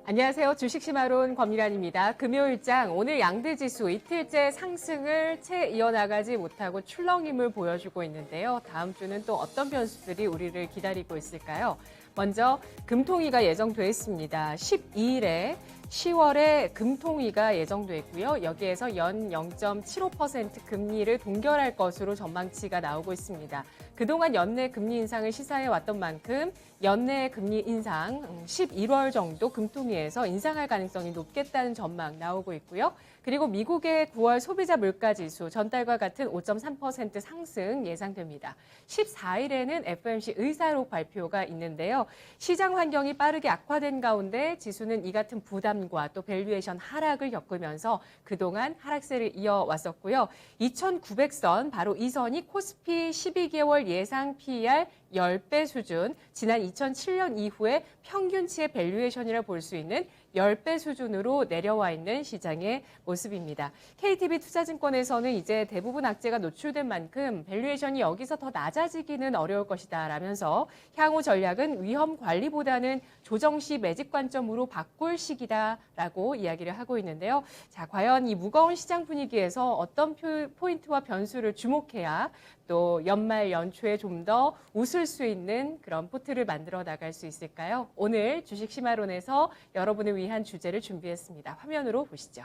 안녕하세요. 주식시마론 권미란입니다. 금요일장 오늘 양대지수 이틀째 상승을 채 이어나가지 못하고 출렁임을 보여주고 있는데요. 다음 주는 또 어떤 변수들이 우리를 기다리고 있을까요? 먼저 금통위가 예정돼 있습니다. 12일에 10월에 금통위가 예정돼 있고요. 여기에서 연 0.75% 금리를 동결할 것으로 전망치가 나오고 있습니다. 그동안 연내 금리 인상을 시사해 왔던 만큼 연내 금리 인상 11월 정도 금통위에서 인상할 가능성이 높겠다는 전망 나오고 있고요. 그리고 미국의 9월 소비자 물가지수 전달과 같은 5.3% 상승 예상됩니다. 14일에는 FOMC 의사록 발표가 있는데요. 시장 환경이 빠르게 악화된 가운데 지수는 이 같은 부담과 또 밸류에이션 하락을 겪으면서 그동안 하락세를 이어왔었고요. 2,900선, 바로 이 선이 코스피 12개월 예상 PER 10배 수준, 지난 2007년 이후에 평균치의 밸류에이션이라 볼 수 있는 10배 수준으로 내려와 있는 시장의 모습입니다. KTB 투자증권에서는 이제 대부분 악재가 노출된 만큼 밸류에이션이 여기서 더 낮아지기는 어려울 것이다 라면서 향후 전략은 위험 관리보다는 조정 시 매집 관점으로 바꿀 시기다라고 이야기를 하고 있는데요. 자, 과연 이 무거운 시장 분위기에서 어떤 포인트와 변수를 주목해야 또 연말 연초에 좀 더 웃을 수 있는 그런 포트를 만들어 나갈 수 있을까요? 오늘 주식시마론에서 여러분을 위한 주제를 준비했습니다. 화면으로 보시죠.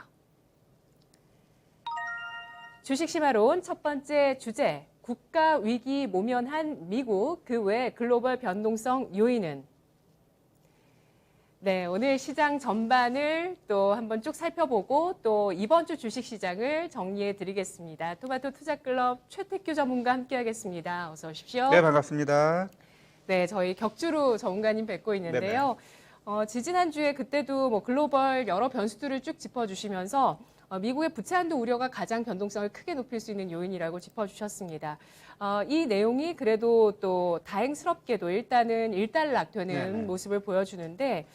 주식시마론 첫 번째 주제, 국가 위기 모면한 미국, 그 외 글로벌 변동성 요인은? 네, 오늘 시장 전반을 또 한번 쭉 살펴보고 또 이번 주 주식시장을 정리해 드리겠습니다. 토마토 투자클럽 최태규 전문가 함께하겠습니다. 어서 오십시오. 네, 반갑습니다. 네, 저희 격주로 전문가님 뵙고 있는데요. 지지난주에 그때도 뭐 글로벌 여러 변수들을 쭉 짚어주시면서 미국의 부채 한도 우려가 가장 변동성을 크게 높일 수 있는 요인이라고 짚어주셨습니다. 이 내용이 그래도 또 다행스럽게도 일단은 일단락되는 네네. 모습을 보여주는데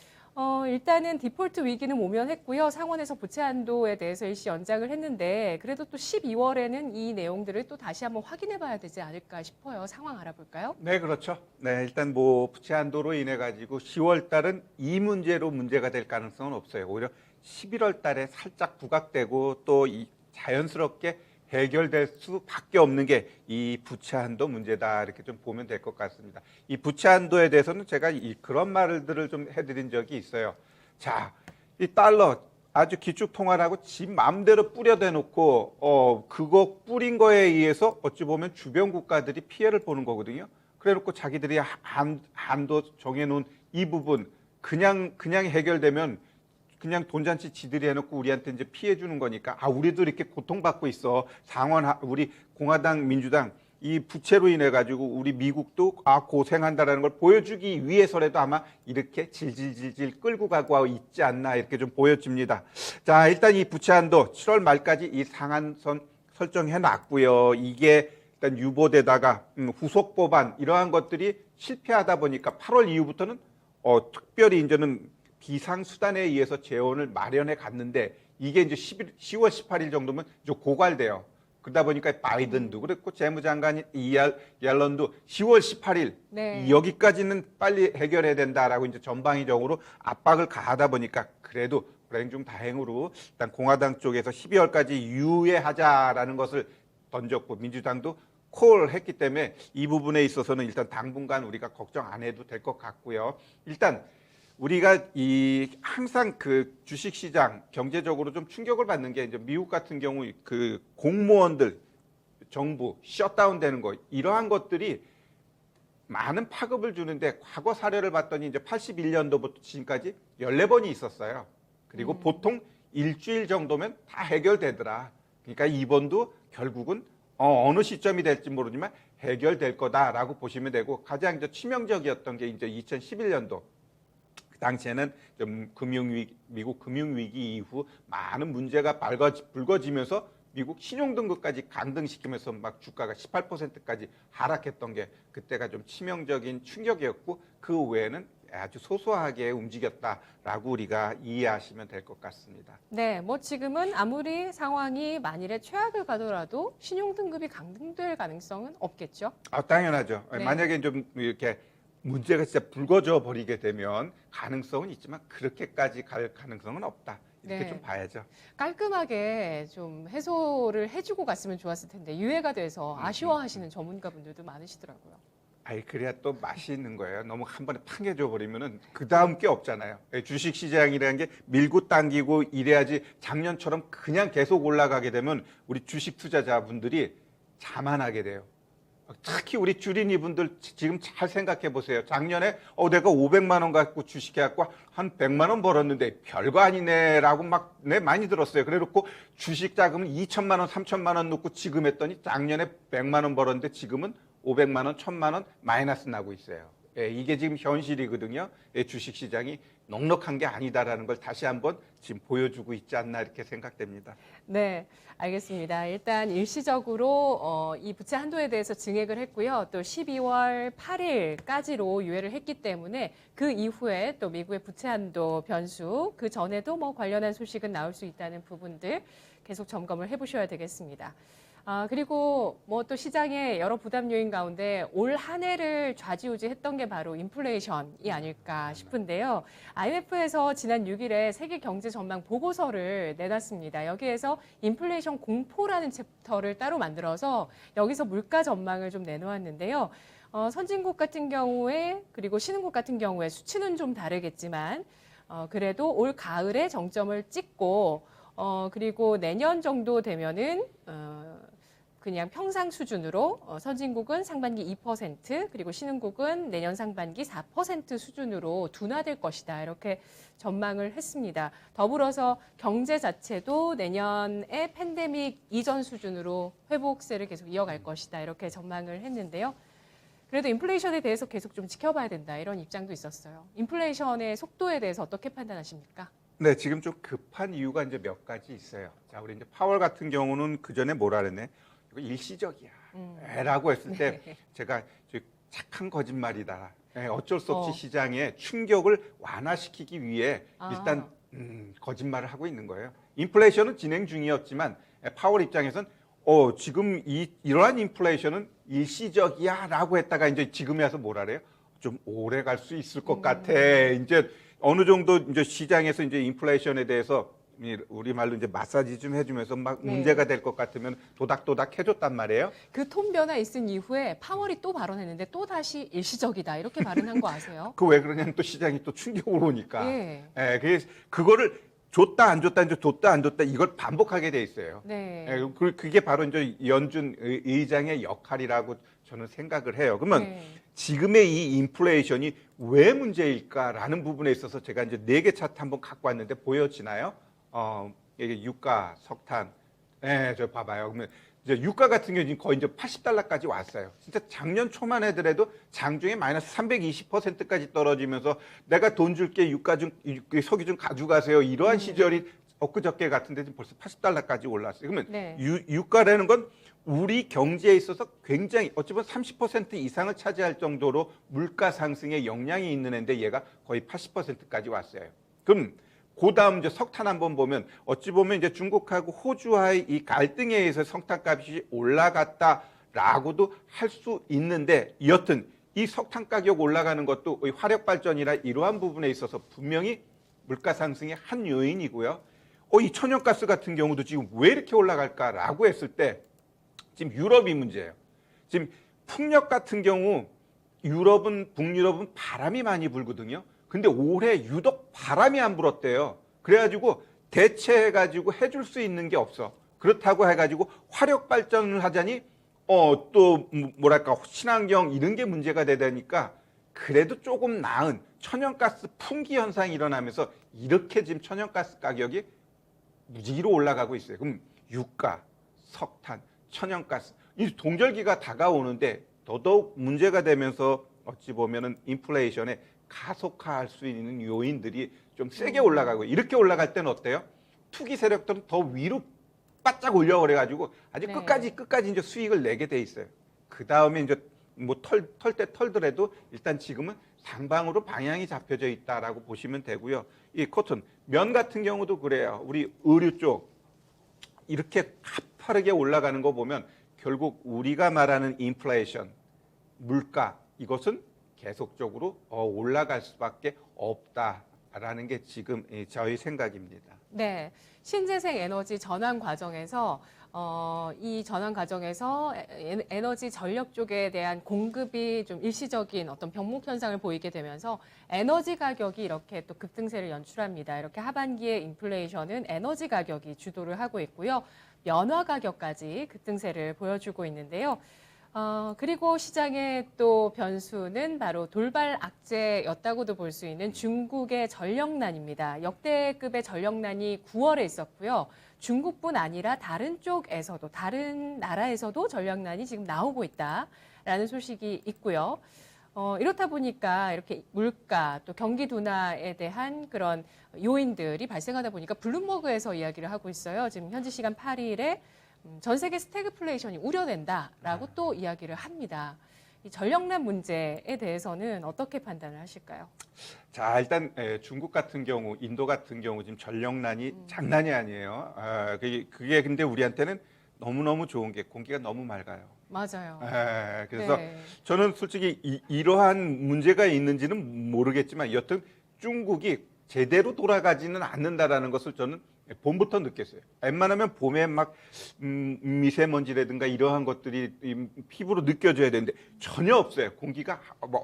일단은 디폴트 위기는 모면했고요. 상원에서 부채 한도에 대해서 일시 연장을 했는데 그래도 또 12월에는 이 내용들을 또 다시 한번 확인해 봐야 되지 않을까 싶어요. 상황 알아볼까요? 네, 그렇죠. 네, 일단 뭐 부채 한도로 인해 가지고 10월 달은 이 문제로 문제가 될 가능성은 없어요. 오히려 11월 달에 살짝 부각되고 또 자연스럽게 해결될 수밖에 없는 게 이 부채 한도 문제다 이렇게 좀 보면 될 것 같습니다. 이 부채 한도에 대해서는 제가 그런 말들을 좀 해드린 적이 있어요. 자, 이 달러 아주 기축 통화라고 지 마음대로 뿌려대 놓고 그거 뿌린 거에 의해서 어찌 보면 주변 국가들이 피해를 보는 거거든요. 그래놓고 자기들이 한도 정해놓은 이 부분 그냥 해결되면 그냥 돈잔치 지들이 해놓고 우리한테 이제 피해 주는 거니까 우리도 이렇게 고통받고 있어. 우리 공화당, 민주당 이 부채로 인해 가지고 우리 미국도 고생한다라는 걸 보여주기 위해서라도 아마 이렇게 질질질질 끌고 가고 있지 않나 이렇게 좀 보여집니다. 자, 일단 이 부채 한도 7월 말까지 이 상한선 설정해 놨고요. 이게 일단 유보되다가 후속 법안 이러한 것들이 실패하다 보니까 8월 이후부터는 특별히 이제는 비상수단에 의해서 재원을 마련해 갔는데 이게 이제 10월 18일 정도면 이제 고갈돼요. 그러다 보니까 바이든도 그랬고 재무장관 옐런도 10월 18일 네. 여기까지는 빨리 해결해야 된다라고 이제 전방위적으로 압박을 가하다 보니까 그래도 불행 중 다행으로 일단 공화당 쪽에서 12월까지 유예하자라는 것을 던졌고 민주당도 콜했기 때문에 이 부분에 있어서는 일단 당분간 우리가 걱정 안 해도 될 것 같고요. 일단 우리가 항상 그 주식시장 경제적으로 좀 충격을 받는 게 이제 미국 같은 경우 그 공무원들 정부 셧다운 되는 거 이러한 것들이 많은 파급을 주는데 과거 사례를 봤더니 이제 81년도부터 지금까지 14번이 있었어요. 그리고 보통 일주일 정도면 다 해결되더라. 그러니까 이번도 결국은 어느 시점이 될지 모르지만 해결될 거다라고 보시면 되고 가장 이제 치명적이었던 게 이제 2011년도. 그 당시에는 좀 미국 금융위기 이후 많은 문제가 불거지면서 미국 신용등급까지 강등시키면서 막 주가가 18%까지 하락했던 게 그때가 좀 치명적인 충격이었고 그 외에는 아주 소소하게 움직였다라고 우리가 이해하시면 될 것 같습니다. 네, 뭐 지금은 아무리 상황이 만일에 최악을 가더라도 신용등급이 강등될 가능성은 없겠죠? 당연하죠. 네. 만약에 좀 이렇게 문제가 진짜 불거져 버리게 되면 가능성은 있지만 그렇게까지 갈 가능성은 없다. 이렇게 네. 좀 봐야죠. 깔끔하게 좀 해소를 해주고 갔으면 좋았을 텐데 유예가 돼서 아쉬워하시는 전문가분들도 많으시더라고요. 아이 그래야 또 맛이 있는 거예요. 너무 한 번에 팡해져 버리면은 그 다음 게 없잖아요. 주식 시장이라는 게 밀고 당기고 이래야지 작년처럼 그냥 계속 올라가게 되면 우리 주식 투자자분들이 자만하게 돼요. 특히 우리 주린이 분들 지금 잘 생각해 보세요. 작년에 내가 500만 원 갖고 주식해 갖고 한 100만 원 벌었는데 별거 아니네라고 막 많이 들었어요. 그래 놓고 주식 자금은 2천만 원, 3천만 원 넣고 지금 했더니 작년에 100만 원 벌었는데 지금은 500만 원, 1000만 원 마이너스 나고 있어요. 예, 이게 지금 현실이거든요. 예, 주식 시장이 넉넉한 게 아니다라는 걸 다시 한번 지금 보여주고 있지 않나 이렇게 생각됩니다. 네, 알겠습니다. 일단 일시적으로 이 부채 한도에 대해서 증액을 했고요. 또 12월 8일까지로 유예를 했기 때문에 그 이후에 또 미국의 부채 한도 변수, 그 전에도 뭐 관련한 소식은 나올 수 있다는 부분들 계속 점검을 해보셔야 되겠습니다. 그리고 뭐 또 시장의 여러 부담 요인 가운데 올 한 해를 좌지우지했던 게 바로 인플레이션이 아닐까 싶은데요. IMF에서 지난 6일에 세계 경제 전망 보고서를 내놨습니다. 여기에서 인플레이션 공포라는 챕터를 따로 만들어서 여기서 물가 전망을 좀 내놓았는데요. 선진국 같은 경우에 그리고 신흥국 같은 경우에 수치는 좀 다르겠지만 그래도 올 가을에 정점을 찍고 그리고 내년 정도 되면은 그냥 평상 수준으로 선진국은 상반기 2%, 그리고 신흥국은 내년 상반기 4% 수준으로 둔화될 것이다. 이렇게 전망을 했습니다. 더불어서 경제 자체도 내년에 팬데믹 이전 수준으로 회복세를 계속 이어갈 것이다. 이렇게 전망을 했는데요. 그래도 인플레이션에 대해서 계속 좀 지켜봐야 된다. 이런 입장도 있었어요. 인플레이션의 속도에 대해서 어떻게 판단하십니까? 네, 지금 좀 급한 이유가 이제 몇 가지 있어요. 자, 우리 이제 파월 같은 경우는 그 전에 뭐라 그랬네? 이거 일시적이야. 라고 했을 때 제가 착한 거짓말이다. 어쩔 수 없이 시장에 충격을 완화시키기 위해 일단 거짓말을 하고 있는 거예요. 인플레이션은 진행 중이었지만 파월 입장에선 지금 이러한 인플레이션은 일시적이야라고 했다가 이제 지금에 와서 뭐라 그래요? 좀 오래 갈 수 있을 것 같아. 이제 어느 정도 이제 시장에서 이제 인플레이션에 대해서 우리 말로 이제 마사지 좀 해주면서 막 네. 문제가 될 것 같으면 도닥도닥 해줬단 말이에요. 그 톤 변화 있은 이후에 파월이 또 발언했는데 또 다시 일시적이다. 이렇게 발언한 거 아세요? 그 왜 그러냐면 또 시장이 또 충격으로 오니까. 예. 그거를 줬다 안 줬다 이제 줬다 안 줬다 이걸 반복하게 돼 있어요. 네. 그게 바로 이제 연준 의장의 역할이라고 저는 생각을 해요. 그러면 네. 지금의 이 인플레이션이 왜 문제일까라는 부분에 있어서 제가 이제 4개 차트 한번 갖고 왔는데 보여지나요? 이게 유가, 석탄, 저 봐봐요. 그러면 이제 유가 같은 경우는 거의 이제 $80까지 왔어요. 진짜 작년 초만 해더라도 장중에 마이너스 320%까지 떨어지면서 내가 돈 줄게 유가 좀 석유 좀 가져가세요. 이러한 시절이 엊그저께 같은데 지금 벌써 $80까지 올랐어요. 그러면 네. 유가라는 건 우리 경제에 있어서 굉장히 어찌 보면 30% 이상을 차지할 정도로 물가 상승에 영향이 있는 애인데 얘가 거의 80%까지 왔어요. 그럼 그 다음 이제 석탄 한번 보면 어찌 보면 이제 중국하고 호주와의 이 갈등에 의해서 석탄값이 올라갔다라고도 할 수 있는데 여튼 이 석탄 가격 올라가는 것도 화력 발전이나 이러한 부분에 있어서 분명히 물가 상승의 한 요인이고요. 이 천연가스 같은 경우도 지금 왜 이렇게 올라갈까라고 했을 때 지금 유럽이 문제예요. 지금 풍력 같은 경우 북유럽은 바람이 많이 불거든요. 근데 올해 유독 바람이 안 불었대요. 그래가지고 대체해가지고 해줄 수 있는 게 없어. 그렇다고 해가지고 화력 발전을 하자니 또 뭐랄까 친환경 이런 게 문제가 되다니까 그래도 조금 나은 천연가스 풍기 현상이 일어나면서 이렇게 지금 천연가스 가격이 무지로 올라가고 있어요. 그럼 유가, 석탄, 천연가스 이 동절기가 다가오는데 더더욱 문제가 되면서 어찌 보면은 인플레이션에 가속화할 수 있는 요인들이 좀 세게 올라가고 이렇게 올라갈 때는 어때요? 투기 세력들은 더 위로 바짝 올려버려가지고 아주 네. 끝까지 이제 수익을 내게 돼 있어요. 그 다음에 이제 뭐 털 때 털더라도 일단 지금은 상방으로 방향이 잡혀져 있다라고 보시면 되고요. 이 코튼 면 같은 경우도 그래요. 우리 의류 쪽 이렇게 가파르게 올라가는 거 보면 결국 우리가 말하는 인플레이션, 물가 이것은 계속적으로 올라갈 수밖에 없다라는 게 지금 저희 생각입니다. 네, 신재생 에너지 전환 과정에서 이 전환 과정에서 에너지 전력 쪽에 대한 공급이 좀 일시적인 어떤 병목 현상을 보이게 되면서 에너지 가격이 이렇게 또 급등세를 연출합니다. 이렇게 하반기에 인플레이션은 에너지 가격이 주도를 하고 있고요. 면화 가격까지 급등세를 보여주고 있는데요. 그리고 시장의 또 변수는 바로 돌발 악재였다고도 볼 수 있는 중국의 전력난입니다. 역대급의 전력난이 9월에 있었고요. 중국뿐 아니라 다른 쪽에서도, 다른 나라에서도 전력난이 지금 나오고 있다라는 소식이 있고요. 이렇다 보니까 이렇게 물가 또 경기 둔화에 대한 그런 요인들이 발생하다 보니까 블룸버그에서 이야기를 하고 있어요. 지금 현지 시간 8일에 전 세계 스태그플레이션이 우려된다라고 또 이야기를 합니다. 이 전력난 문제에 대해서는 어떻게 판단을 하실까요? 자, 일단 중국 같은 경우, 인도 같은 경우 지금 전력난이 장난이 아니에요. 그게 근데 우리한테는 너무너무 좋은 게 공기가 너무 맑아요. 맞아요. 그래서 네. 저는 솔직히 이러한 문제가 있는지는 모르겠지만 여튼 중국이 제대로 돌아가지는 않는다라는 것을 저는 봄부터 느꼈어요. 웬만하면 봄에 막 미세먼지라든가 이러한 것들이 피부로 느껴져야 되는데 전혀 없어요. 공기가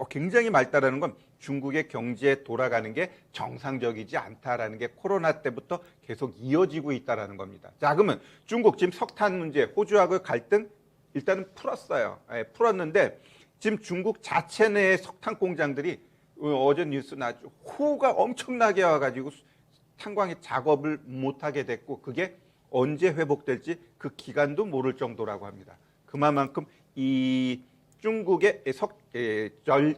굉장히 맑다라는 건 중국의 경제에 돌아가는 게 정상적이지 않다라는 게 코로나 때부터 계속 이어지고 있다라는 겁니다. 자, 그러면 중국 지금 석탄 문제, 호주하고의 갈등 일단은 풀었어요. 풀었는데 지금 중국 자체 내의 석탄 공장들이 어제 뉴스 나왔죠. 호우가 엄청나게 와가지고 탄광의 작업을 못하게 됐고 그게 언제 회복될지 그 기간도 모를 정도라고 합니다. 그만큼 이 중국의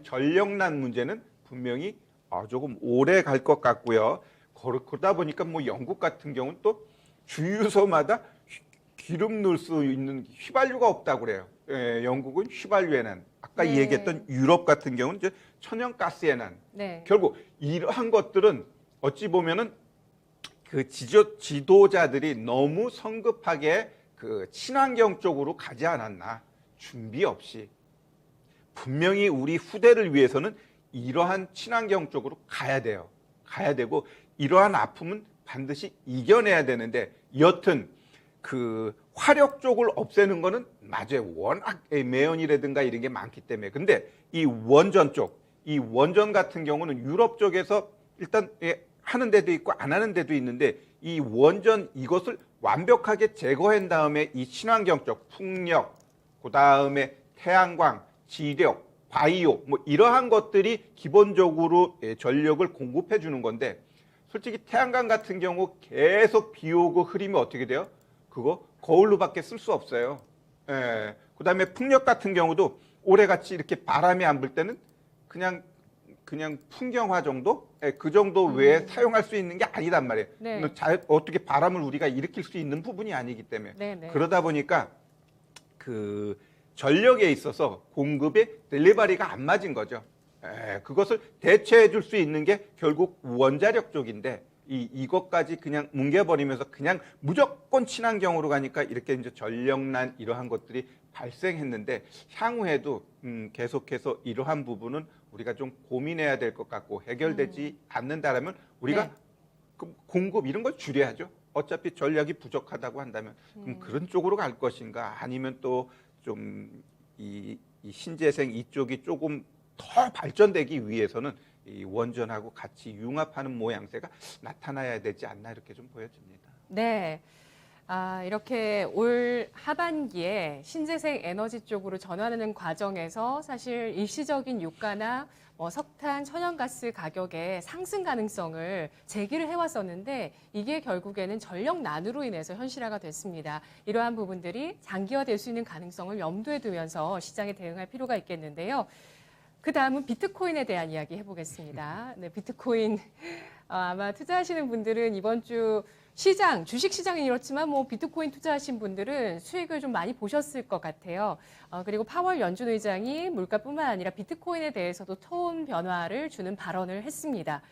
전력난 문제는 분명히 조금 오래 갈 것 같고요. 그러다 보니까 뭐 영국 같은 경우는 또 주유소마다 기름 넣을 수 있는 휘발유가 없다고 그래요. 영국은 휘발유의 난. 아까 네. 얘기했던 유럽 같은 경우는 이제 천연가스의 난. 네. 결국 이러한 것들은 어찌 보면은 그 지도자들이 너무 성급하게 그 친환경 쪽으로 가지 않았나. 준비 없이. 분명히 우리 후대를 위해서는 이러한 친환경 쪽으로 가야 돼요. 가야 되고 이러한 아픔은 반드시 이겨내야 되는데 여튼 그 화력 쪽을 없애는 거는 맞아요. 워낙 매연이라든가 이런 게 많기 때문에. 근데 이 원전 쪽, 이 원전 같은 경우는 유럽 쪽에서 일단 하는 데도 있고 안 하는 데도 있는데 이 원전 이것을 완벽하게 제거한 다음에 이 친환경 쪽 풍력, 그다음에 태양광, 지력, 바이오 뭐 이러한 것들이 기본적으로 전력을 공급해 주는 건데 솔직히 태양광 같은 경우 계속 비 오고 흐리면 어떻게 돼요? 그거 거울로밖에 쓸 수 없어요. 그다음에 풍력 같은 경우도 올해같이 이렇게 바람이 안 불 때는 그냥 풍경화 정도? 그 정도 외에 사용할 수 있는 게 아니단 말이에요. 네. 어떻게 바람을 우리가 일으킬 수 있는 부분이 아니기 때문에. 네, 네. 그러다 보니까 그 전력에 있어서 공급의 딜리버리가 안 맞은 거죠. 그것을 대체해 줄 수 있는 게 결국 원자력 쪽인데 이것까지 그냥 뭉개버리면서 그냥 무조건 친환경으로 가니까 이렇게 이제 전력난 이러한 것들이 발생했는데 향후에도 계속해서 이러한 부분은 우리가 좀 고민해야 될 것 같고 해결되지 않는다라면 우리가 네. 그 공급 이런 걸 줄여야죠. 어차피 전력이 부족하다고 한다면 그럼 그런 쪽으로 갈 것인가 아니면 또 좀 이 신재생 이쪽이 조금 더 발전되기 위해서는 이 원전하고 같이 융합하는 모양새가 나타나야 되지 않나 이렇게 좀 보여집니다. 네. 이렇게 올 하반기에 신재생 에너지 쪽으로 전환하는 과정에서 사실 일시적인 유가나 석탄, 천연가스 가격의 상승 가능성을 제기를 해왔었는데 이게 결국에는 전력난으로 인해서 현실화가 됐습니다. 이러한 부분들이 장기화될 수 있는 가능성을 염두에 두면서 시장에 대응할 필요가 있겠는데요. 그 다음은 비트코인에 대한 이야기 해보겠습니다. 네, 비트코인 아마 투자하시는 분들은 이번 주 시장, 주식 시장은 이렇지만 뭐 비트코인 투자하신 분들은 수익을 좀 많이 보셨을 것 같아요. 그리고 파월 연준 의장이 물가뿐만 아니라 비트코인에 대해서도 톤 변화를 주는 발언을 했습니다.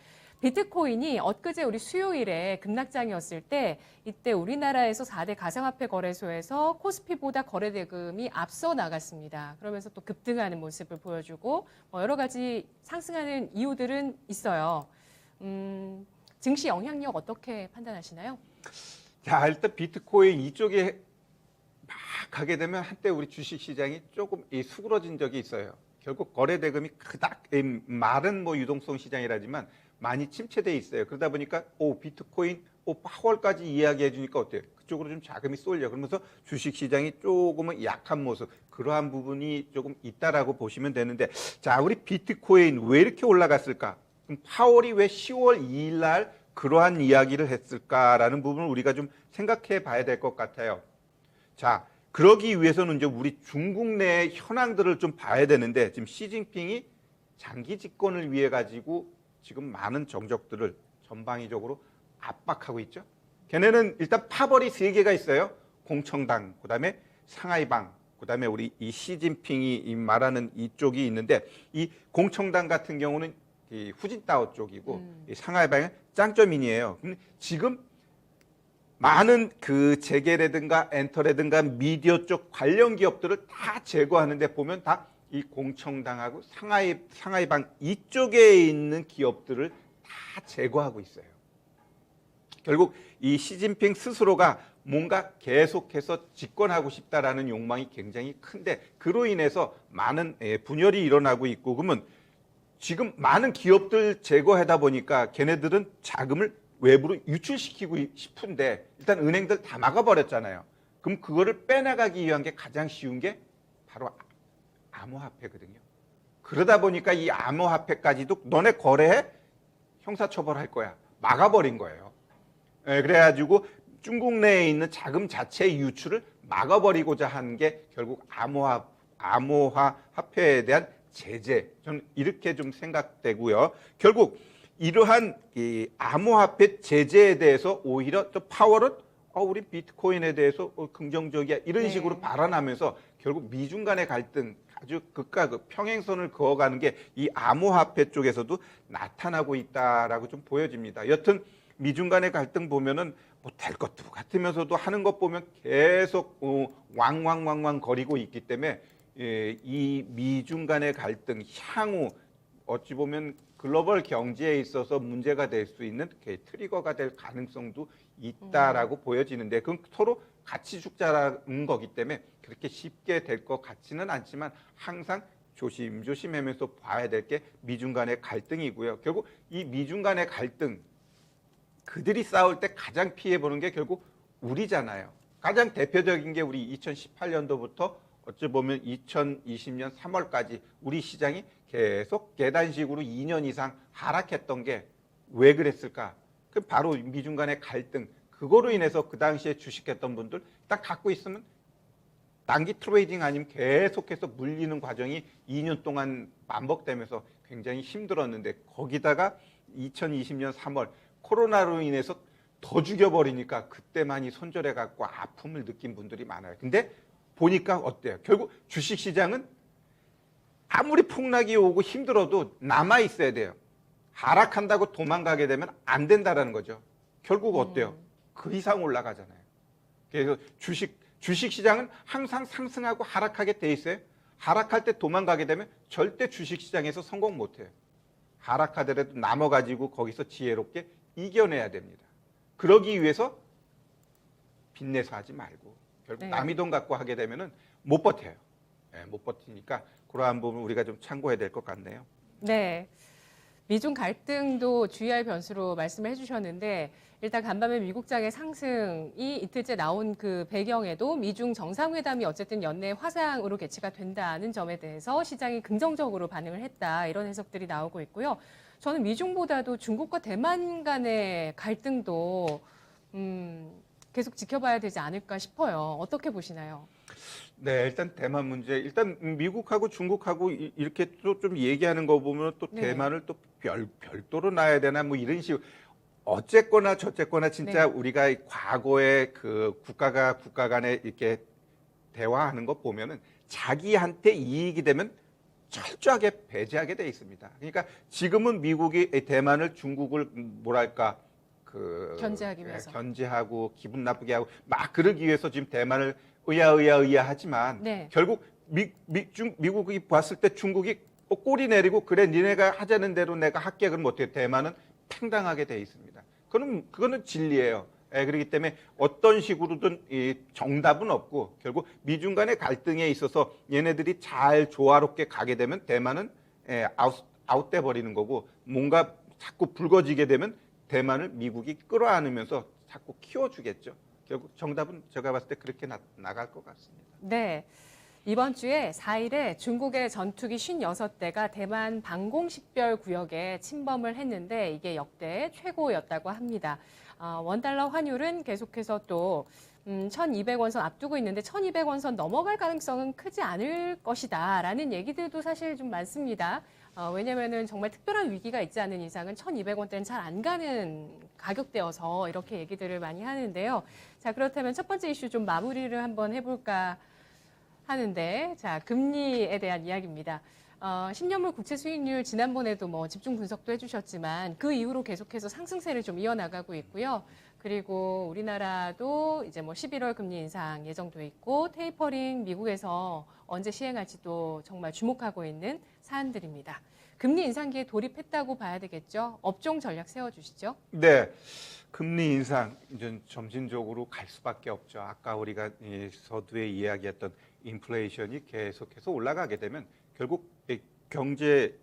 비트코인이 엊그제 우리 수요일에 급락장이었을 때 이때 우리나라에서 4대 가상화폐 거래소에서 코스피보다 거래 대금이 앞서 나갔습니다. 그러면서 또 급등하는 모습을 보여주고 여러 가지 상승하는 이유들은 있어요. 증시 영향력 어떻게 판단하시나요? 자, 일단 비트코인 이쪽에 막 가게 되면 한때 우리 주식시장이 조금 수그러진 적이 있어요. 결국 거래 대금이 그닥 말은 뭐 유동성 시장이라지만 많이 침체돼 있어요. 그러다 보니까 비트코인 파월까지 이야기해 주니까 어때요? 그쪽으로 좀 자금이 쏠려. 그러면서 주식 시장이 조금은 약한 모습, 그러한 부분이 조금 있다라고 보시면 되는데, 자, 우리 비트코인 왜 이렇게 올라갔을까? 그럼 파월이 왜 10월 2일 날 그러한 이야기를 했을까라는 부분을 우리가 좀 생각해 봐야 될 것 같아요. 자, 그러기 위해서는 이제 우리 중국 내 현황들을 좀 봐야 되는데, 지금 시진핑이 장기 집권을 위해 가지고 지금 많은 정적들을 전방위적으로 압박하고 있죠. 걔네는 일단 파벌이 3개가 있어요. 공청당, 그다음에 상하이방, 그다음에 우리 이 시진핑이 말하는 이쪽이 있는데, 이 공청당 같은 경우는 이 후진타오 쪽이고 이 상하이방은 짱쩌민이에요. 지금 많은 그 재계라든가 엔터라든가 미디어 쪽 관련 기업들을 다 제거하는데 보면 다 이 공청당하고 상하이방 이쪽에 있는 기업들을 다 제거하고 있어요. 결국 이 시진핑 스스로가 뭔가 계속해서 집권하고 싶다라는 욕망이 굉장히 큰데, 그로 인해서 많은 분열이 일어나고 있고, 그러면 지금 많은 기업들 제거하다 보니까 걔네들은 자금을 외부로 유출시키고 싶은데 일단 은행들 다 막아버렸잖아요. 그럼 그거를 빼나가기 위한 게 가장 쉬운 게 바로 암호화폐거든요. 그러다 보니까 이 암호화폐까지도 너네 거래해? 형사처벌할 거야. 막아버린 거예요. 그래가지고 중국 내에 있는 자금 자체의 유출을 막아버리고자 하는 게 결국 암호화폐에 대한 제재. 저는 이렇게 좀 생각되고요. 결국 이러한 이 암호화폐 제재에 대해서 오히려 또 파월은 우리 비트코인에 대해서 긍정적이야 이런 식으로 발언하면서 결국 미중 간의 갈등 아주 극과 극 평행선을 그어가는 게 이 암호화폐 쪽에서도 나타나고 있다라고 좀 보여집니다. 여튼 미중 간의 갈등 보면은 뭐 될 것도 같으면서도 하는 것 보면 계속 왕왕왕왕 거리고 있기 때문에 이 미중 간의 갈등 향후 어찌 보면 글로벌 경제에 있어서 문제가 될 수 있는 트리거가 될 가능성도 있다라고 보여지는데, 그건 서로 같이 죽자라는 거기 때문에 그렇게 쉽게 될 것 같지는 않지만 항상 조심조심하면서 봐야 될 게 미중 간의 갈등이고요. 결국 이 미중 간의 갈등, 그들이 싸울 때 가장 피해보는 게 결국 우리잖아요. 가장 대표적인 게 우리 2018년도부터 어찌 보면 2020년 3월까지 우리 시장이 계속 계단식으로 2년 이상 하락했던 게 왜 그랬을까? 그 바로 미중 간의 갈등, 그거로 인해서 그 당시에 주식했던 분들 딱 갖고 있으면 단기 트레이딩 아니면 계속해서 물리는 과정이 2년 동안 반복되면서 굉장히 힘들었는데, 거기다가 2020년 3월 코로나로 인해서 더 죽여버리니까 그때만이 손절해갖고 아픔을 느낀 분들이 많아요. 근데 보니까 어때요? 결국 주식시장은 아무리 폭락이 오고 힘들어도 남아있어야 돼요. 하락한다고 도망가게 되면 안 된다라는 거죠. 결국 어때요? 그 이상 올라가잖아요. 그래서 주식시장은 항상 상승하고 하락하게 돼 있어요. 하락할 때 도망가게 되면 절대 주식시장에서 성공 못해요. 하락하더라도 남아가지고 거기서 지혜롭게 이겨내야 됩니다. 그러기 위해서 빚내서 하지 말고 결국 남의 돈 갖고 하게 되면은 못 버텨요. 못 버티니까 그러한 부분 우리가 좀 참고해야 될 것 같네요. 네. 미중 갈등도 주의할 변수로 말씀을 해주셨는데, 일단 간밤에 미국장의 상승이 이틀째 나온 그 배경에도 미중 정상회담이 어쨌든 연내 화상으로 개최가 된다는 점에 대해서 시장이 긍정적으로 반응을 했다, 이런 해석들이 나오고 있고요. 저는 미중보다도 중국과 대만 간의 갈등도 계속 지켜봐야 되지 않을까 싶어요. 어떻게 보시나요? 네, 일단 대만 문제, 일단 미국하고 중국하고 이렇게 또 좀 얘기하는 거 보면 또 대만을 또 별도로 놔야 되나 뭐 이런 식으로. 어쨌거나 저쨌거나 진짜 우리가 과거에 그 국가 간에 이렇게 대화하는 거 보면은 자기한테 이익이 되면 철저하게 배제하게 돼 있습니다. 그러니까 지금은 미국이 대만을 중국을 뭐랄까 견제하기 위해서. 견제하고 기분 나쁘게 하고 막 그러기 위해서 지금 대만을 의야 하지만 네. 결국 미국이 봤을 때 중국이 꼬리 내리고 그래 니네가 하자는 대로 내가 할게 그러면 어떻게 대만은 팽당하게 돼 있습니다. 그거는 진리예요. 그렇기 때문에 어떤 식으로든 이 정답은 없고 결국 미중 간의 갈등에 있어서 얘네들이 잘 조화롭게 가게 되면 대만은 아웃돼 버리는 거고 뭔가 자꾸 불거지게 되면 대만을 미국이 끌어안으면서 자꾸 키워주겠죠. 결국 정답은 제가 봤을 때 그렇게 나갈 것 같습니다. 네. 이번 주에 4일에 중국의 전투기 56대가 대만 방공식별 구역에 침범을 했는데 이게 역대 최고였다고 합니다. 원달러 환율은 계속해서 또 1200원선 앞두고 있는데 1200원선 넘어갈 가능성은 크지 않을 것이다라는 얘기들도 사실 좀 많습니다. 왜냐면은 정말 특별한 위기가 있지 않은 이상은 1200원대는 잘 안 가는 가격대여서 이렇게 얘기들을 많이 하는데요. 자, 그렇다면 첫 번째 이슈 좀 마무리를 한번 해볼까 하는데, 자, 금리에 대한 이야기입니다. 10년물 국채 수익률 지난번에도 뭐 집중 분석도 해주셨지만 그 이후로 계속해서 상승세를 좀 이어나가고 있고요. 그리고 우리나라도 이제 뭐 11월 금리 인상 예정돼 있고 테이퍼링 미국에서 언제 시행할지도 정말 주목하고 있는 사안들입니다. 금리 인상기에 돌입했다고 봐야 되겠죠? 업종 전략 세워주시죠. 네. 금리 인상 이제 점진적으로 갈 수밖에 없죠. 아까 우리가 이 서두에 이야기했던 인플레이션이 계속해서 올라가게 되면 결국 경제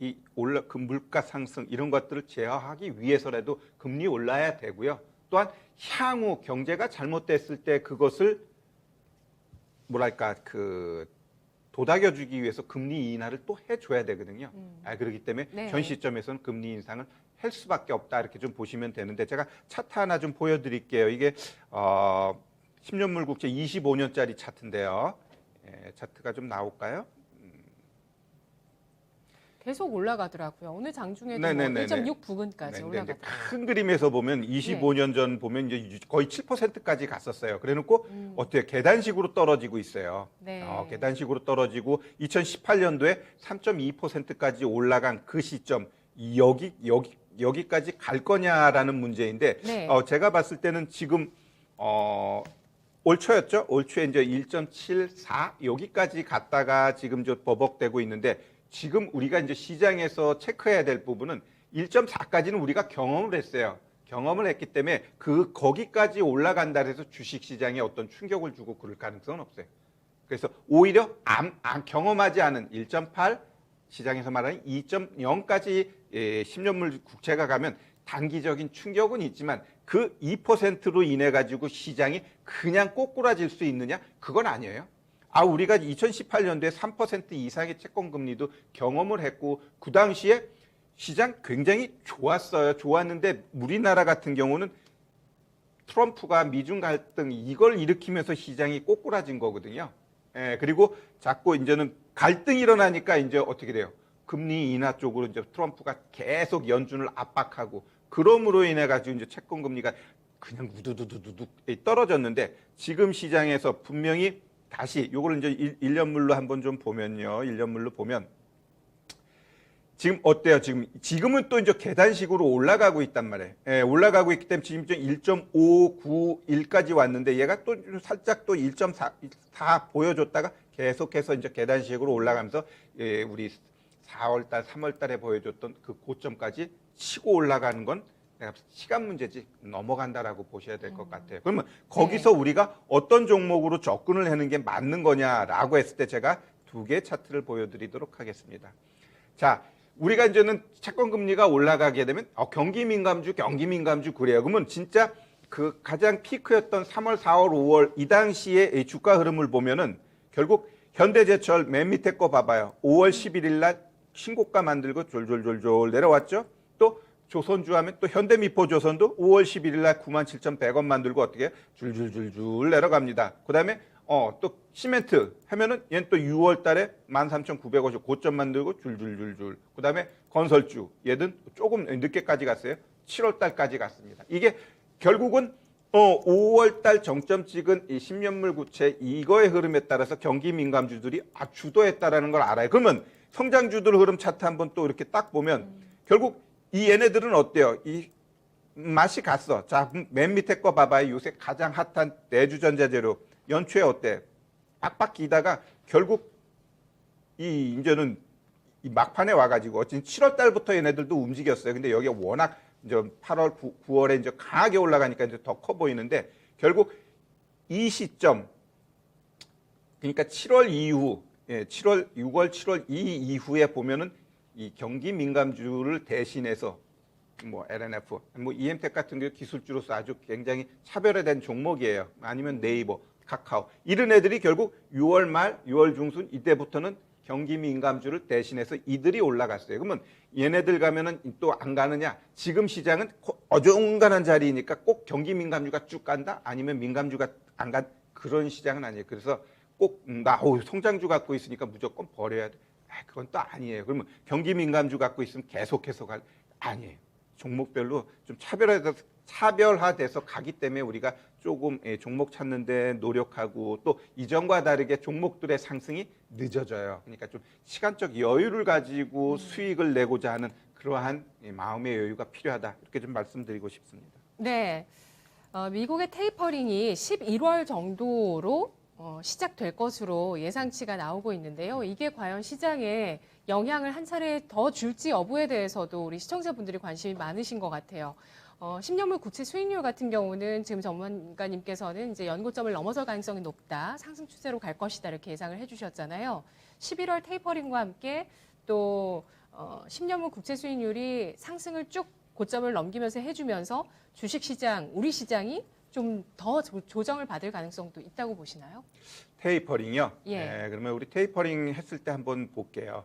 그 물가 상승 이런 것들을 제어하기 위해서라도 금리 올라야 되고요. 또한 향후 경제가 잘못됐을 때 그것을 뭐랄까 도닥여주기 위해서 금리 인하를 또 해줘야 되거든요. 그렇기 때문에 네. 현 시점에서는 금리 인상을 할 수밖에 없다 이렇게 좀 보시면 되는데 제가 차트 하나 좀 보여드릴게요. 이게 10년물 국채 25년짜리 차트인데요. 차트가 좀 나올까요? 계속 올라가더라고요. 오늘 장중에도 뭐 네네네네. 1.6 부근까지 네, 올라갔다. 큰 그림에서 보면 25년 전 보면 이제 거의 7%까지 갔었어요. 그래놓고 어떻게 계단식으로 떨어지고 있어요. 네. 계단식으로 떨어지고 2018년도에 3.2%까지 올라간 그 시점 여기까지 갈 거냐라는 문제인데 네. 제가 봤을 때는 지금 올 초였죠. 올 초에 이제 1.74 여기까지 갔다가 지금 저 버벅대고 있는데. 지금 우리가 이제 시장에서 체크해야 될 부분은 1.4까지는 우리가 경험을 했어요. 경험을 했기 때문에 거기까지 올라간다 해서 주식 시장에 어떤 충격을 주고 그럴 가능성은 없어요. 그래서 오히려 경험하지 않은 1.8 시장에서 말하는 2.0까지 10년물 국채가 가면 단기적인 충격은 있지만 그 2%로 인해 가지고 시장이 그냥 꼬꾸라질 수 있느냐? 그건 아니에요. 우리가 2018년도에 3% 이상의 채권 금리도 경험을 했고 그 당시에 시장 굉장히 좋았어요. 좋았는데 우리나라 같은 경우는 트럼프가 미중 갈등 이걸 일으키면서 시장이 꼬꾸라진 거거든요. 그리고 자꾸 이제는 갈등이 일어나니까 이제 어떻게 돼요? 금리 인하 쪽으로 이제 트럼프가 계속 연준을 압박하고 그럼으로 인해 가지고 이제 채권 금리가 그냥 우두두두두 떨어졌는데 지금 시장에서 분명히 다시 요거를 이제 1년물로 한번 좀 보면요. 1년물로 보면 지금 어때요? 지금은 또 이제 계단식으로 올라가고 있단 말이에요. 올라가고 있기 때문에 지금 1.591까지 왔는데 얘가 또 살짝 또 1.4 보여줬다가 계속해서 이제 계단식으로 올라가면서 우리 4월달, 3월달에 보여줬던 그 고점까지 치고 올라가는 건 내가 시간 문제지 넘어간다라고 보셔야 될 것 같아요. 그러면 거기서 우리가 어떤 종목으로 접근을 하는 게 맞는 거냐라고 했을 때 제가 두 개의 차트를 보여드리도록 하겠습니다. 자, 우리가 이제는 채권 금리가 올라가게 되면 경기 민감주 그래요. 그러면 진짜 그 가장 피크였던 3월, 4월, 5월 이 당시에 주가 흐름을 보면은 결국 현대제철 맨 밑에 거 봐봐요. 5월 11일 날 신고가 만들고 졸졸졸졸 내려왔죠. 또 조선주 하면 또 현대미포조선도 5월 11일 날 97,100원 만들고 어떻게 줄줄줄줄 내려갑니다. 그다음에 또 시멘트 하면은 얘는 또 6월 달에 13,950 고점 만들고 줄줄줄줄. 그다음에 건설주 얘는 조금 늦게까지 갔어요. 7월 달까지 갔습니다. 이게 결국은 5월 달 정점 찍은 이 10년물 국채 이거의 흐름에 따라서 경기 민감주들이 주도했다라는 걸 알아요. 그러면 성장주들 흐름 차트 한번 또 이렇게 딱 보면 결국 이 얘네들은 어때요? 이 맛이 갔어. 자, 맨 밑에 거 봐봐요. 요새 가장 핫한 내주전자재료 연초에 어때? 빡빡 기다가 결국 이 이제는 이 막판에 와가지고 어쨌든 7월 달부터 얘네들도 움직였어요. 근데 여기 워낙 이제 8월, 9월에 이제 강하게 올라가니까 이제 더 커 보이는데 결국 이 시점 그러니까 7월 이후, 7월, 6월, 7월 이 이후에 보면은 이 경기 민감주를 대신해서 뭐 LNF, 뭐 EM텍 같은 게 기술주로서 아주 굉장히 차별화된 종목이에요. 아니면 네이버, 카카오 이런 애들이 결국 6월 말, 6월 중순 이때부터는 경기 민감주를 대신해서 이들이 올라갔어요. 그러면 얘네들 가면은 또 안 가느냐? 지금 시장은 어중간한 자리니까 꼭 경기 민감주가 쭉 간다? 아니면 민감주가 안 간 그런 시장은 아니에요. 그래서 꼭 성장주 갖고 있으니까 무조건 버려야 돼. 그건 또 아니에요. 그러면 경기 민감주 갖고 있으면 계속해서 아니에요. 종목별로 좀 차별화돼서 가기 때문에 우리가 조금 종목 찾는데 노력하고 또 이전과 다르게 종목들의 상승이 늦어져요. 그러니까 좀 시간적 여유를 가지고 수익을 내고자 하는 그러한 마음의 여유가 필요하다. 이렇게 좀 말씀드리고 싶습니다. 네. 미국의 테이퍼링이 11월 정도로 시작될 것으로 예상치가 나오고 있는데요. 이게 과연 시장에 영향을 한 차례 더 줄지 여부에 대해서도 우리 시청자분들이 관심이 많으신 것 같아요. 10년물 국채 수익률 같은 경우는 지금 전문가님께서는 이제 연고점을 넘어설 가능성이 높다, 상승 추세로 갈 것이다 이렇게 예상을 해주셨잖아요. 11월 테이퍼링과 함께 또 10년물 국채 수익률이 상승을 쭉 고점을 넘기면서 해주면서 주식시장, 우리 시장이 좀 더 조정을 받을 가능성도 있다고 보시나요? 테이퍼링이요? 예. 네, 그러면 우리 테이퍼링 했을 때 한번 볼게요.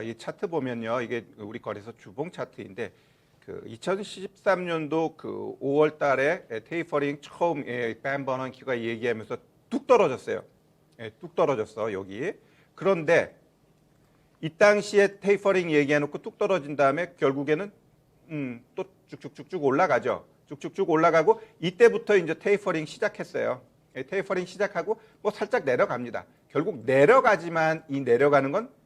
이 차트 보면요. 이게 우리 거래소 주봉 차트인데 그 2013년도 그 5월 달에 테이퍼링 처음 벤 버넌키가 얘기하면서 뚝 떨어졌어요. 뚝 떨어졌어, 여기. 그런데 이 당시에 테이퍼링 얘기해놓고 뚝 떨어진 다음에 결국에는 또 쭉쭉쭉쭉 올라가죠. 쭉쭉쭉 올라가고 이때부터 이제 테이퍼링 시작했어요. 테이퍼링 시작하고 뭐 살짝 내려갑니다. 결국 내려가지만 이 내려가는 건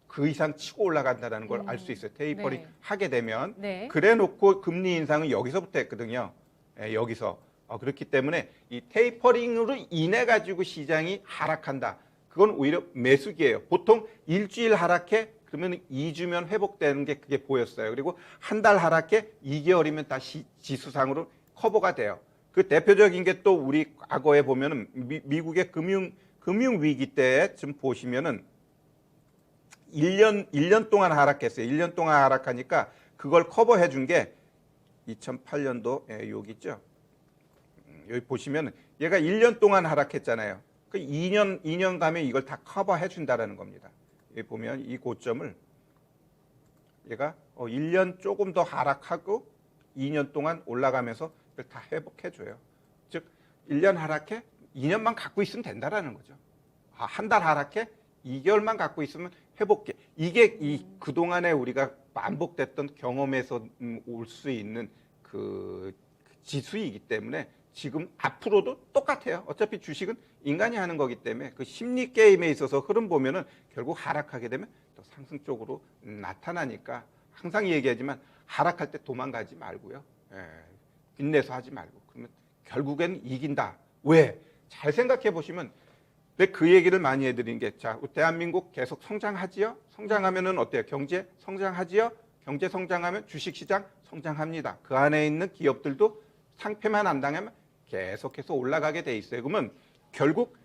그 이상 치고 올라간다는 걸 알 수 있어요. 테이퍼링 네. 하게 되면. 네. 그래 놓고 금리 인상은 여기서부터 했거든요. 여기서. 그렇기 때문에 이 테이퍼링으로 인해 가지고 시장이 하락한다. 그건 오히려 매수기예요. 보통 일주일 하락해 그러면 2주면 회복되는 게 그게 보였어요. 그리고 한 달 하락해 2개월이면 다시 지수상으로 커버가 돼요. 그 대표적인 게 또 우리 과거에 보면은 미국의 금융 위기 때 좀 보시면은 1년 동안 하락했어요. 1년 동안 하락하니까 그걸 커버해 준 게 2008년도 여기 있죠. 여기 보시면 얘가 1년 동안 하락했잖아요. 그 2년 가면 이걸 다 커버해 준다라는 겁니다. 여기 보면 이 고점을 얘가 1년 조금 더 하락하고 2년 동안 올라가면서 이걸 다 회복해 줘요. 즉 1년 하락해 2년만 갖고 있으면 된다라는 거죠. 한 달 하락해 2개월만 갖고 있으면 회복해. 이게 이 그동안에 우리가 반복됐던 경험에서 올 수 있는 그 지수이기 때문에 지금 앞으로도 똑같아요. 어차피 주식은 인간이 하는 거기 때문에 그 심리 게임에 있어서 흐름 보면은 결국 하락하게 되면 또 상승 쪽으로 나타나니까 항상 얘기하지만 하락할 때 도망가지 말고요. 빚내서 하지 말고 그러면 결국엔 이긴다. 왜? 잘 생각해 보시면 그 얘기를 많이 해드린 게, 자, 대한민국 계속 성장하지요? 성장하면은 어때요? 경제 성장하지요? 경제 성장하면 주식시장 성장합니다. 그 안에 있는 기업들도 상패만 안 당하면 계속해서 올라가게 돼 있어요. 그러면 결국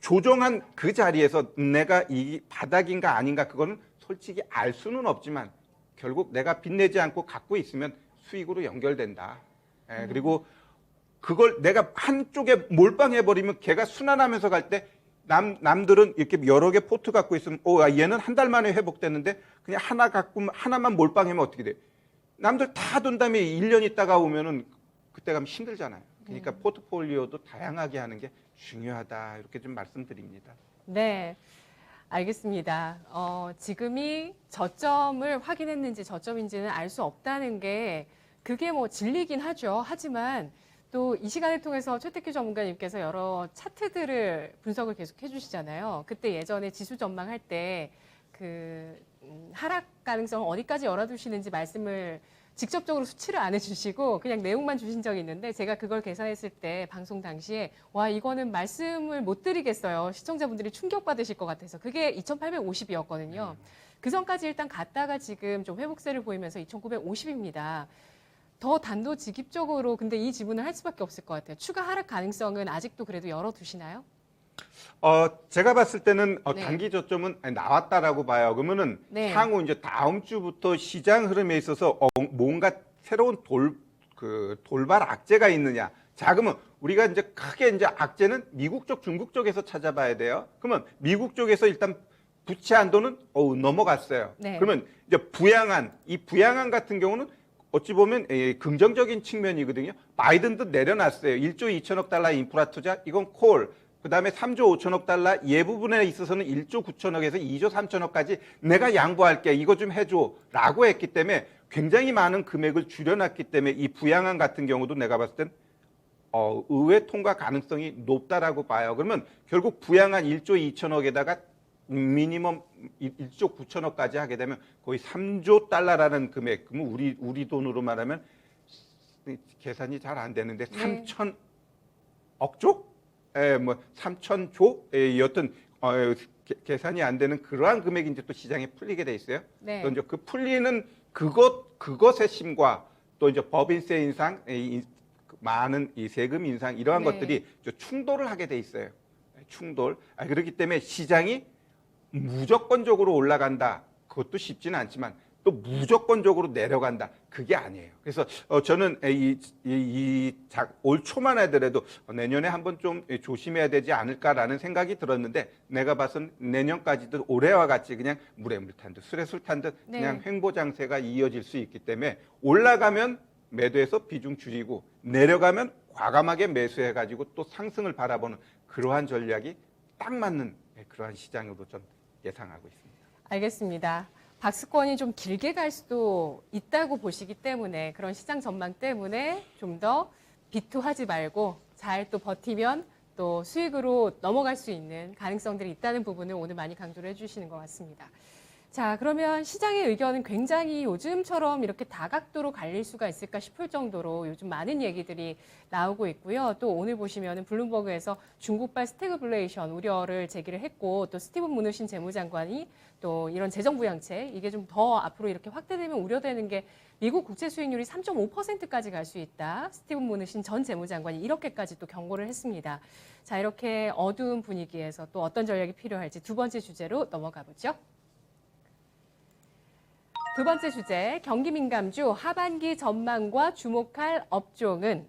조정한 그 자리에서 내가 이 바닥인가 아닌가 그거는 솔직히 알 수는 없지만 결국 내가 빚내지 않고 갖고 있으면 수익으로 연결된다. 그리고 그걸 내가 한쪽에 몰빵해버리면 걔가 순환하면서 갈 때 남들은 이렇게 여러 개 포트 갖고 있으면 얘는 한 달 만에 회복됐는데 그냥 하나 갖고 하나만 몰빵하면 어떻게 돼? 남들 다 돈 다음에 1년 있다가 오면은 그때 가면 힘들잖아요. 그러니까 포트폴리오도 다양하게 하는 게 중요하다. 이렇게 좀 말씀드립니다. 네. 알겠습니다. 지금이 저점을 확인했는지 저점인지는 알 수 없다는 게 그게 뭐 진리긴 하죠. 하지만 또 이 시간을 통해서 최태규 전문가님께서 여러 차트들을 분석을 계속 해주시잖아요. 그때 예전에 지수 전망할 때 그 하락 가능성 어디까지 열어두시는지 말씀을 직접적으로 수치를 안 해주시고 그냥 내용만 주신 적이 있는데 제가 그걸 계산했을 때 방송 당시에 와 이거는 말씀을 못 드리겠어요. 시청자분들이 충격받으실 것 같아서 그게 2,850이었거든요. 그 전까지 일단 갔다가 지금 좀 회복세를 보이면서 2,950입니다. 더 단도직입적으로 근데 이 지분을 할 수밖에 없을 것 같아요. 추가 하락 가능성은 아직도 그래도 열어두시나요? 제가 봤을 때는 네. 단기 저점은 나왔다라고 봐요. 그러면은 네. 향후 이제 다음 주부터 시장 흐름에 있어서 뭔가 새로운 돌발 악재가 있느냐. 자, 그러면 우리가 이제 크게 이제 악재는 미국 쪽, 중국 쪽에서 찾아봐야 돼요. 그러면 미국 쪽에서 일단 부채 한도는 넘어갔어요. 네. 그러면 이제 이 부양안 같은 경우는 어찌 보면 긍정적인 측면이거든요. 바이든도 내려놨어요. 1조 2천억 달러 인프라 투자, 이건 콜. 그다음에 3조 5천억 달러 예 부분에 있어서는 1조 9천억에서 2조 3천억까지 내가 양보할게. 이거 좀 해줘라고 했기 때문에 굉장히 많은 금액을 줄여놨기 때문에 이 부양안 같은 경우도 내가 봤을 땐 의회 통과 가능성이 높다라고 봐요. 그러면 결국 부양안 1조 2천억에다가 미니멈 1조 9천억까지 하게 되면 거의 3조 달러라는 금액. 그러면 우리 돈으로 말하면 계산이 잘 안 되는데 3천억조? 뭐 3천조? 여튼 계산이 안 되는 그러한 금액이 이제 또 시장에 풀리게 돼 있어요. 네. 또 이제 그 풀리는 그것의 심과 또 이제 법인세 인상, 많은 이 세금 인상 이러한 네. 것들이 충돌을 하게 돼 있어요. 충돌. 그렇기 때문에 시장이 무조건적으로 올라간다. 그것도 쉽지는 않지만 또 무조건적으로 내려간다. 그게 아니에요. 그래서 저는 올 초만 하더라도 내년에 한번 좀 조심해야 되지 않을까라는 생각이 들었는데 내가 봐선 내년까지도 올해와 같이 그냥 물에 물 탄 듯 술에 술 탄 듯 네. 그냥 횡보장세가 이어질 수 있기 때문에 올라가면 매도해서 비중 줄이고 내려가면 과감하게 매수해가지고 또 상승을 바라보는 그러한 전략이 딱 맞는 그러한 시장으로 좀 예상하고 있습니다. 알겠습니다. 박스권이 좀 길게 갈 수도 있다고 보시기 때문에 그런 시장 전망 때문에 좀 더 비투하지 말고 잘 또 버티면 또 수익으로 넘어갈 수 있는 가능성들이 있다는 부분을 오늘 많이 강조를 해주시는 것 같습니다. 자, 그러면 시장의 의견은 굉장히 요즘처럼 이렇게 다각도로 갈릴 수가 있을까 싶을 정도로 요즘 많은 얘기들이 나오고 있고요. 또 오늘 보시면은 블룸버그에서 중국발 스태그플레이션 우려를 제기를 했고 또 스티븐 무누신 재무장관이 또 이런 재정부양책 이게 좀 더 앞으로 이렇게 확대되면 우려되는 게 미국 국채 수익률이 3.5%까지 갈 수 있다. 스티븐 무누신 전 재무장관이 이렇게까지 또 경고를 했습니다. 자, 이렇게 어두운 분위기에서 또 어떤 전략이 필요할지 두 번째 주제로 넘어가 보죠. 두 번째 주제, 경기 민감주 하반기 전망과 주목할 업종은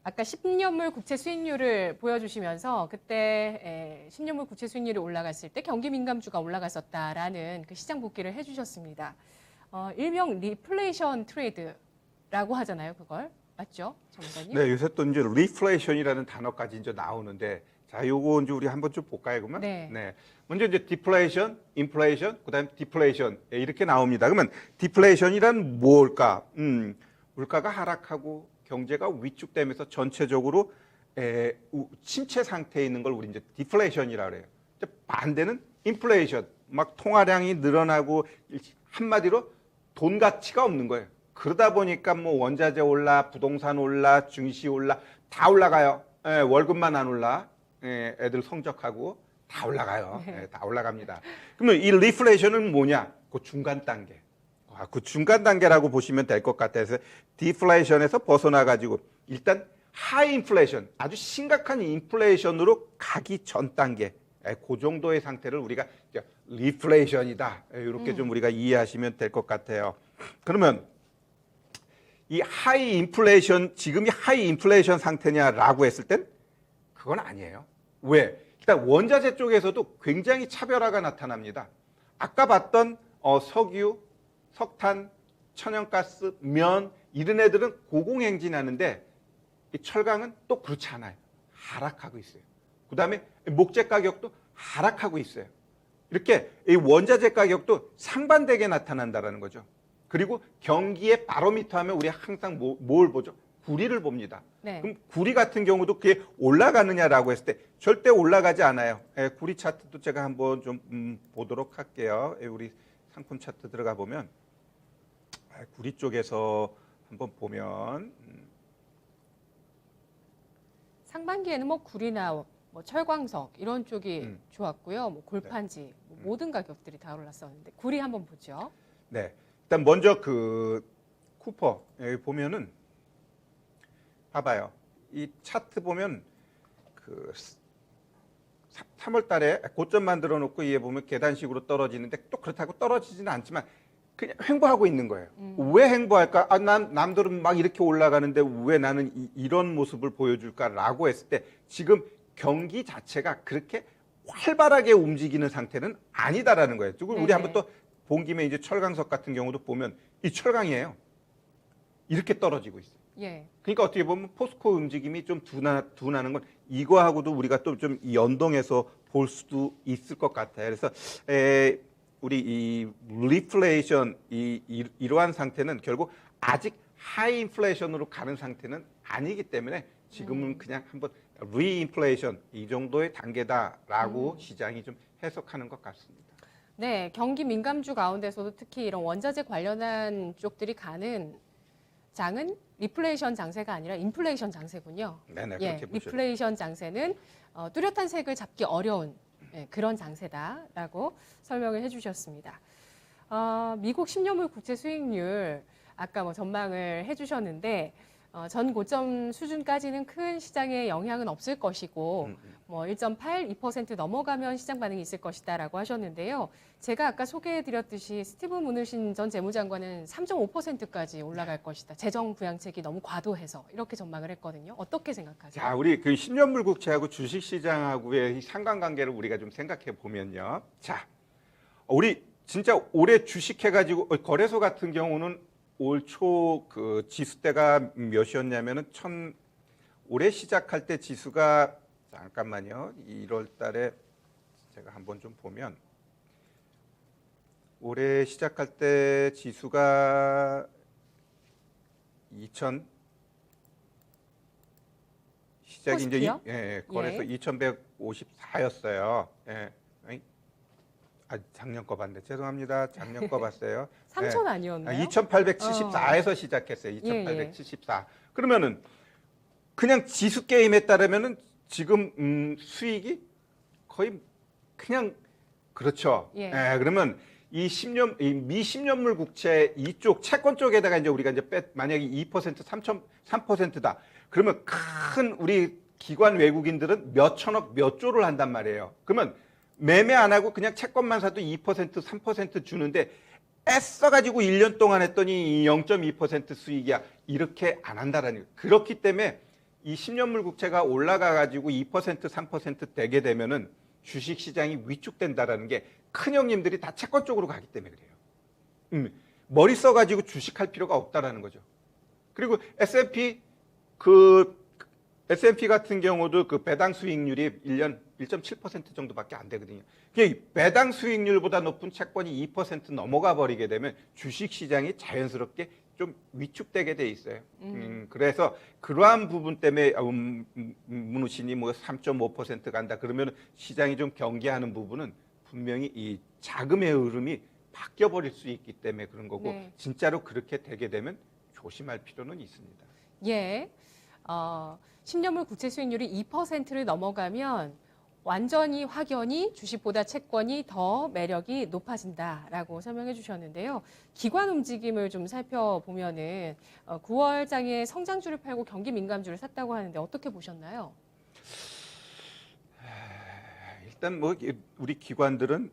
아까 10년물 국채 수익률을 보여주시면서 그때 10년물 국채 수익률이 올라갔을 때 경기 민감주가 올라갔었다라는 그 시장 복귀를 해주셨습니다. 일명 리플레이션 트레이드라고 하잖아요, 그걸. 맞죠, 전문가님? 네, 요새 또 이제 리플레이션이라는 단어까지 이제 나오는데 자, 요거 이제 우리 한번 좀 볼까요, 그러면? 네. 먼저 이제 디플레이션, 인플레이션, 그다음에 디플레이션 이렇게 나옵니다. 그러면 디플레이션이란 뭘까? 물가가 하락하고 경제가 위축되면서 전체적으로 침체 상태에 있는 걸 우리 이제 디플레이션이라고 그래요. 반대는 인플레이션, 막 통화량이 늘어나고 한마디로 돈 가치가 없는 거예요. 그러다 보니까 뭐 원자재 올라, 부동산 올라, 증시 올라 다 올라가요. 월급만 안 올라. 애들 성적하고 다 올라가요. 다 올라갑니다. 그러면 이 리플레이션은 뭐냐? 그 중간 단계. 그 중간 단계라고 보시면 될 것 같아서 디플레이션에서 벗어나 가지고 일단 하이 인플레이션, 아주 심각한 인플레이션으로 가기 전 단계. 그 정도의 상태를 우리가 리플레이션이다. 이렇게 좀 우리가 이해하시면 될 것 같아요. 그러면 이 하이 인플레이션, 지금이 하이 인플레이션 상태냐라고 했을 땐 그건 아니에요. 왜? 일단 원자재 쪽에서도 굉장히 차별화가 나타납니다. 아까 봤던 석유, 석탄, 천연가스, 면 이런 애들은 고공행진하는데 이 철강은 또 그렇지 않아요. 하락하고 있어요. 그다음에 목재 가격도 하락하고 있어요. 이렇게 이 원자재 가격도 상반되게 나타난다라는 거죠. 그리고 경기의 바로미터 하면 우리 항상 뭘 보죠? 구리를 봅니다. 네. 그럼 구리 같은 경우도 그게 올라가느냐라고 했을 때 절대 올라가지 않아요. 구리 차트도 제가 한번 좀 보도록 할게요. 우리 상품 차트 들어가 보면 구리 쪽에서 한번 보면 상반기에는 뭐 구리나 뭐 철광석 이런 쪽이 좋았고요. 뭐 골판지 모든 가격들이 다 올랐었는데 구리 한번 보죠. 네. 일단 먼저 그 쿠퍼 여기 보면은 봐봐요. 이 차트 보면 그 3월 달에 고점 만들어 놓고 이에 보면 계단식으로 떨어지는데 또 그렇다고 떨어지지는 않지만 그냥 횡보하고 있는 거예요. 왜 횡보할까? 남들은 막 이렇게 올라가는데 왜 나는 이런 모습을 보여줄까라고 했을 때 지금 경기 자체가 그렇게 활발하게 움직이는 상태는 아니다라는 거예요. 그리고 우리 네네. 한번 또 본 김에 이제 철강석 같은 경우도 보면 이 철강이에요. 이렇게 떨어지고 있어요. 예. 그러니까 어떻게 보면 포스코 움직임이 좀 둔하는 건 이거하고도 우리가 또 좀 연동해서 볼 수도 있을 것 같아요. 그래서 우리 이 리플레이션 이러한 상태는 결국 아직 하이 인플레이션으로 가는 상태는 아니기 때문에 지금은 그냥 한번 리인플레이션 이 정도의 단계다라고 시장이 좀 해석하는 것 같습니다. 네, 경기 민감주 가운데서도 특히 이런 원자재 관련한 쪽들이 가는 장은 리플레이션 장세가 아니라 인플레이션 장세군요. 네네 예, 그렇게 보셔도 리플레이션 장세는 뚜렷한 색을 잡기 어려운 그런 장세다라고 설명을 해주셨습니다. 미국 10년물 국채 수익률 아까 뭐 전망을 해주셨는데 전 고점 수준까지는 큰 시장에 영향은 없을 것이고 뭐 1.8, 2% 넘어가면 시장 반응이 있을 것이다라고 하셨는데요. 제가 아까 소개해드렸듯이 스티브 무누신 전 재무장관은 3.5%까지 올라갈 것이다. 재정 부양책이 너무 과도해서 이렇게 전망을 했거든요. 어떻게 생각하세요? 자, 우리 그 10년물 국채하고 주식시장하고의 이 상관관계를 우리가 좀 생각해 보면요. 자, 우리 진짜 올해 주식해가지고 거래소 같은 경우는 올 초 그 지수대가 몇이었냐면은 올해 시작할 때 지수가 잠깐만요. 1월 달에 제가 한번 좀 보면 올해 시작할 때 지수가 2000 시작이 이제 코스피요? 거래소 예. 2154였어요. 예. 작년 거 봤는데 죄송합니다. 작년 거 봤어요. 3천 아니었나요? 2874에서 시작했어요. 예, 예. 2874. 그러면은 그냥 지수 게임에 따르면은 지금 수익이 거의 그냥 그렇죠. 예. 그러면 이 미 10년물 국채 이쪽 채권 쪽에다가 이제 우리가 이제 만약에 2% 3%다. 그러면 큰 우리 기관 외국인들은 몇 천억 몇 조를 한단 말이에요. 그러면 매매 안 하고 그냥 채권만 사도 2% 3% 주는데 애써가지고 1년 동안 했더니 0.2% 수익이야. 이렇게 안 한다라는 거예요. 그렇기 때문에 이 10년물 국채가 올라가가지고 2% 3% 되게 되면은 주식시장이 위축된다라는 게 큰 형님들이 다 채권 쪽으로 가기 때문에 그래요. 머리 써가지고 주식할 필요가 없다라는 거죠. 그리고 S&P 같은 경우도 그 배당 수익률이 1년 1.7% 정도밖에 안 되거든요. 배당 수익률보다 높은 채권이 2% 넘어가 버리게 되면 주식 시장이 자연스럽게 좀 위축되게 돼 있어요. 그래서 그러한 부분 때문에 문우신이 뭐 3.5% 간다 그러면 시장이 좀 경계하는 부분은 분명히 이 자금의 흐름이 바뀌어 버릴 수 있기 때문에 그런 거고 네. 진짜로 그렇게 되게 되면 조심할 필요는 있습니다. 예. 10년물 국채 수익률이 2%를 넘어가면 완전히 확연히 주식보다 채권이 더 매력이 높아진다라고 설명해 주셨는데요. 기관 움직임을 좀 살펴보면은 9월장에 성장주를 팔고 경기 민감주를 샀다고 하는데 어떻게 보셨나요? 일단 뭐 우리 기관들은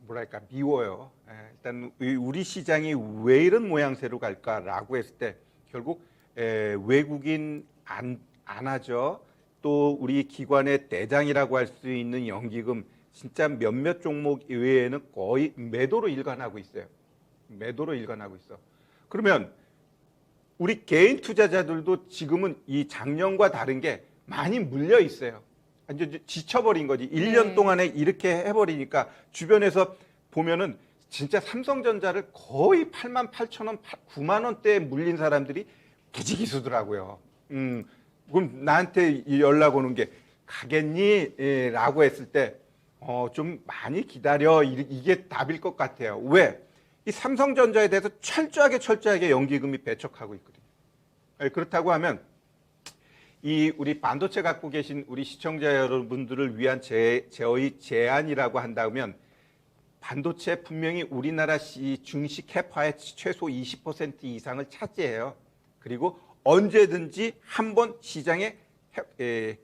뭐랄까 미워요. 일단 우리 시장이 왜 이런 모양새로 갈까라고 했을 때 결국 외국인 안 하죠. 또 우리 기관의 대장이라고 할 수 있는 연기금 진짜 몇몇 종목 이외에는 거의 매도로 일관하고 있어요. 매도로 일관하고 있어. 그러면 우리 개인 투자자들도 지금은 이 작년과 다른 게 많이 물려 있어요. 완전 지쳐버린 거지. 1년 네. 동안에 이렇게 해버리니까 주변에서 보면은 진짜 삼성전자를 거의 8만 8천 원, 9만 원대에 물린 사람들이 기지기수더라고요. 그럼 나한테 연락 오는 게 가겠니? 라고 했을 때 좀 많이 기다려. 이게 답일 것 같아요. 왜? 이 삼성전자에 대해서 철저하게 연기금이 배척하고 있거든요. 그렇다고 하면 이 우리 반도체 갖고 계신 우리 시청자 여러분들을 위한 저희 제안이라고 한다면 반도체 분명히 우리나라 증시 캐파의 최소 20% 이상을 차지해요. 그리고 언제든지 한번 시장의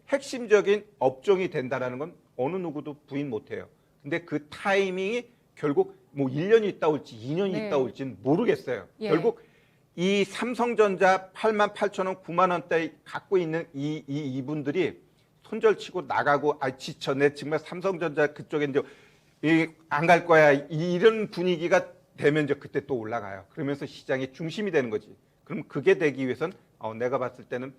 핵심적인 업종이 된다는 건 어느 누구도 부인 못해요. 근데 그 타이밍이 결국 뭐 1년이 있다 올지 2년이 네. 있다 올지는 모르겠어요. 예. 결국 이 삼성전자 88,000원, 9만원대 갖고 있는 이분들이 손절치고 나가고 지쳐. 내 정말 삼성전자 그쪽에 이제 안 갈 거야. 이런 분위기가 되면 이제 그때 또 올라가요. 그러면서 시장의 중심이 되는 거지. 그럼 그게 되기 위해선 내가 봤을 때는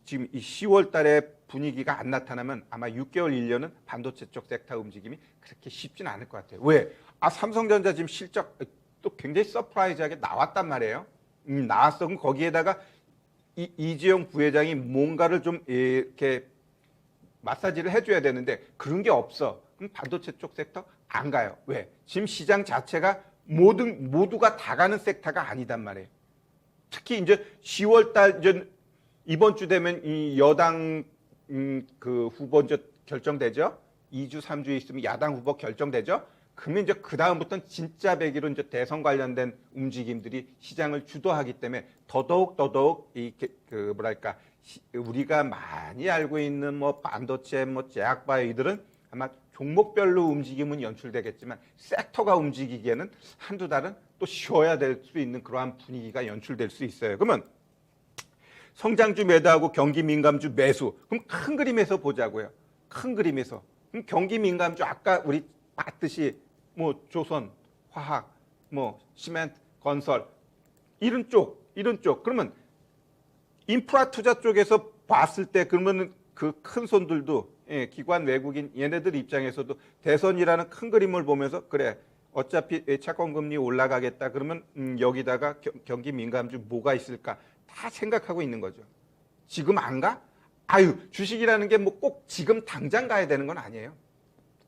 지금 이 10월 달에 분위기가 안 나타나면 아마 6개월, 1년은 반도체 쪽 섹터 움직임이 그렇게 쉽지는 않을 것 같아요. 왜? 삼성전자 지금 실적 또 굉장히 서프라이즈하게 나왔단 말이에요. 나왔어. 그럼 거기에다가 이재용 부회장이 뭔가를 좀 이렇게 마사지를 해줘야 되는데 그런 게 없어. 그럼 반도체 쪽 섹터 안 가요. 왜? 지금 시장 자체가 모두가 다 가는 섹터가 아니단 말이에요. 특히 이제 10월 달 이번 주 되면 이 여당 그 후보 이제 결정되죠. 2주, 3주 있으면 야당 후보 결정되죠. 그러면 이제 그 다음부터는 진짜 배기로 이제 대선 관련된 움직임들이 시장을 주도하기 때문에 더더욱 그 뭐랄까 우리가 많이 알고 있는 뭐 반도체, 뭐 제약바이오 이들은 아마 종목별로 움직임은 연출되겠지만 섹터가 움직이기에는 한두 달은 또 쉬어야 될 수 있는 그러한 분위기가 연출될 수 있어요. 그러면 성장주 매도하고 경기 민감주 매수. 그럼 큰 그림에서 보자고요. 큰 그림에서. 그럼 경기 민감주 아까 우리 봤듯이 뭐 조선, 화학, 뭐 시멘트, 건설 이런 쪽. 그러면 인프라 투자 쪽에서 봤을 때 그러면 그 큰 손들도 기관 외국인 얘네들 입장에서도 대선이라는 큰 그림을 보면서 그래 어차피 채권금리 올라가겠다 그러면 여기다가 경기 민감주 뭐가 있을까 다 생각하고 있는 거죠. 지금 안 가? 주식이라는 게 뭐 꼭 지금 당장 가야 되는 건 아니에요.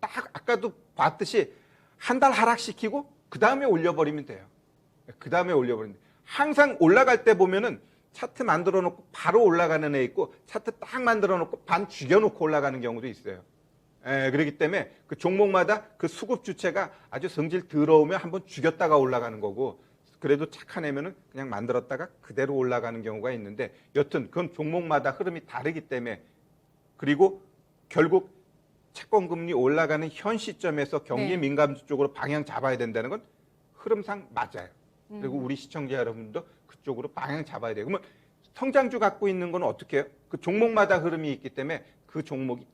딱 아까도 봤듯이 한 달 하락시키고 그 다음에 올려버리면 돼요. 그 다음에 올려버리면 돼요. 항상 올라갈 때 보면은 차트 만들어 놓고 바로 올라가는 애 있고 차트 딱 만들어 놓고 반 죽여놓고 올라가는 경우도 있어요. 그렇기 때문에 그 종목마다 그 수급 주체가 아주 성질 더러우면 한번 죽였다가 올라가는 거고 그래도 착한 애면은 그냥 만들었다가 그대로 올라가는 경우가 있는데 여튼 그건 종목마다 흐름이 다르기 때문에 그리고 결국 채권금리 올라가는 현 시점에서 경기 민감주 쪽으로 방향 잡아야 된다는 건 흐름상 맞아요. 그리고 우리 시청자 여러분도 그쪽으로 방향 잡아야 돼요. 그러면 성장주 갖고 있는 건 어떻게 해요? 그 종목마다 흐름이 있기 때문에 그 종목이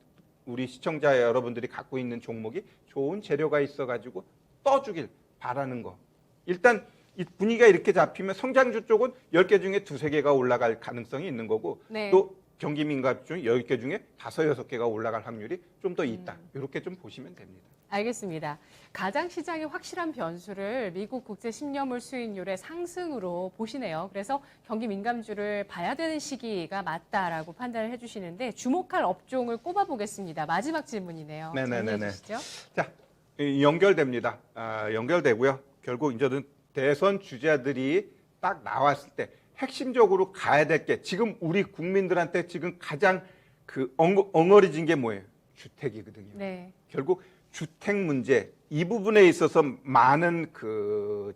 우리 시청자 여러분들이 갖고 있는 종목이 좋은 재료가 있어가지고 떠주길 바라는 거. 일단 이 분위기가 이렇게 잡히면 성장주 쪽은 10개 중에 2-3개가 올라갈 가능성이 있는 거고 또 경기 민감주 중 10개 중에 5-6개가 올라갈 확률이 좀 더 있다. 이렇게 좀 보시면 됩니다. 알겠습니다. 가장 시장의 확실한 변수를 미국 국제 10년물 수익률의 상승으로 보시네요. 그래서 경기 민감주를 봐야 되는 시기가 맞다라고 판단을 해주시는데 주목할 업종을 꼽아보겠습니다. 마지막 질문이네요. 네네네. 주시죠. 자, 연결됩니다. 연결되고요. 결국 이제는 대선 주자들이 딱 나왔을 때 핵심적으로 가야 될 게 지금 우리 국민들한테 지금 가장 그 엉어리진 게 뭐예요? 주택이거든요. 네. 결국 주택 문제 이 부분에 있어서 많은 그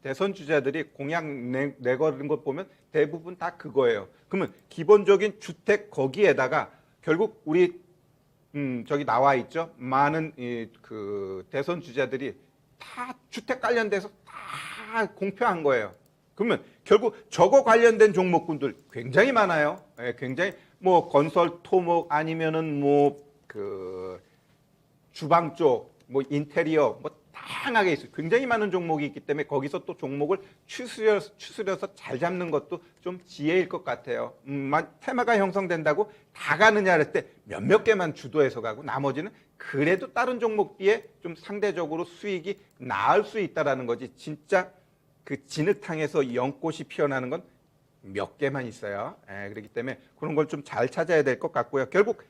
대선 주자들이 공약 내거는 것 보면 대부분 다 그거예요. 그러면 기본적인 주택 거기에다가 결국 우리 저기 나와 있죠. 많은 그 대선 주자들이 다 주택 관련돼서 다 공표한 거예요. 그러면 결국 저거 관련된 종목군들 굉장히 많아요. 굉장히 뭐 건설, 토목 아니면은 뭐 그 주방 쪽, 뭐 인테리어, 뭐 다양하게 있어요. 굉장히 많은 종목이 있기 때문에 거기서 또 종목을 추스려서 잘 잡는 것도 좀 지혜일 것 같아요. 테마가 형성된다고 다 가느냐 할 때 몇몇 개만 주도해서 가고 나머지는 그래도 다른 종목 비에 좀 상대적으로 수익이 나을 수 있다라는 거지. 진짜 그 진흙탕에서 연꽃이 피어나는 건 몇 개만 있어요. 그렇기 때문에 그런 걸 좀 잘 찾아야 될 것 같고요. 결국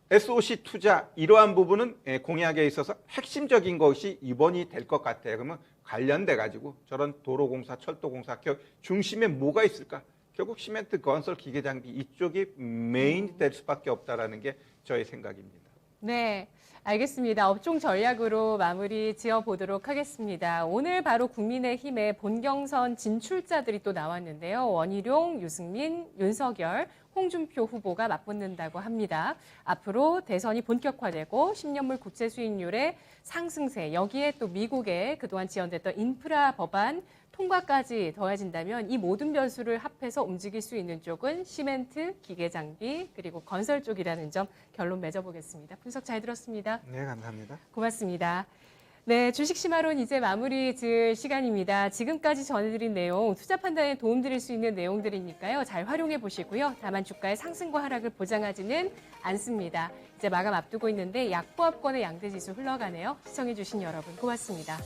SOC 투자 이러한 부분은 공약에 있어서 핵심적인 것이 이번이 될 것 같아요. 그러면 관련돼 가지고 저런 도로공사, 철도공사 중심에 뭐가 있을까? 결국 시멘트, 건설, 기계장비 이쪽이 메인이 될 수밖에 없다라는 게 저의 생각입니다. 네, 알겠습니다. 업종 전략으로 마무리 지어보도록 하겠습니다. 오늘 바로 국민의힘의 본경선 진출자들이 또 나왔는데요. 원희룡, 유승민, 윤석열, 홍준표 후보가 맞붙는다고 합니다. 앞으로 대선이 본격화되고 10년물 국채 수익률의 상승세, 여기에 또 미국의 그동안 지연됐던 인프라 법안 통과까지 더해진다면 이 모든 변수를 합해서 움직일 수 있는 쪽은 시멘트, 기계장비, 그리고 건설 쪽이라는 점 결론 맺어보겠습니다. 분석 잘 들었습니다. 네, 감사합니다. 고맙습니다. 네, 주식심화론 이제 마무리 지을 시간입니다. 지금까지 전해드린 내용 투자 판단에 도움드릴 수 있는 내용들이니까요. 잘 활용해 보시고요. 다만 주가의 상승과 하락을 보장하지는 않습니다. 이제 마감 앞두고 있는데 약보합권의 양대지수 흘러가네요. 시청해 주신 여러분 고맙습니다.